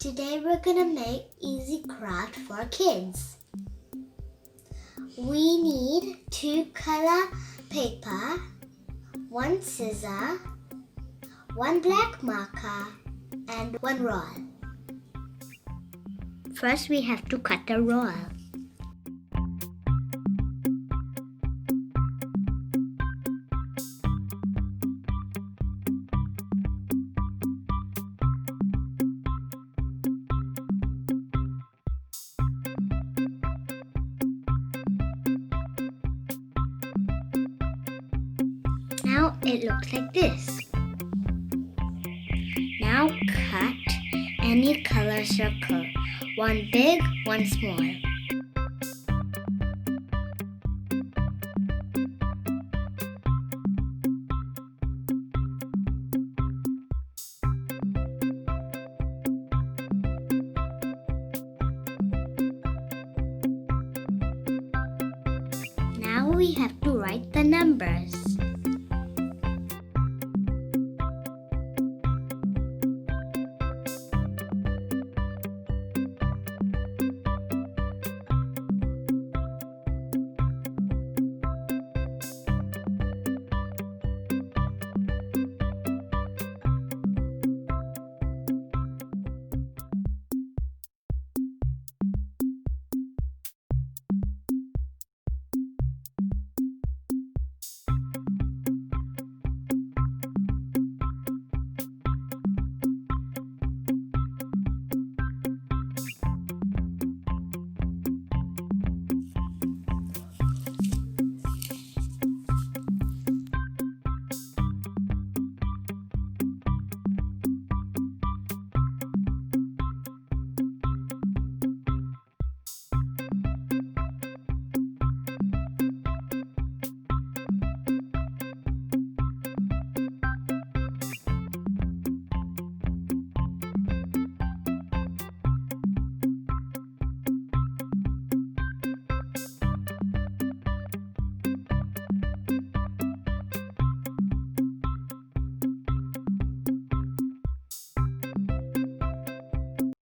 Today we're gonna make easy craft for kids. We need 2 color paper, 1 scissor, 1 black marker, and 1 roll. First we have to cut the roll. Now it looks like this. Now cut any color circle, 1 big, 1 small. Now we have to write the numbers.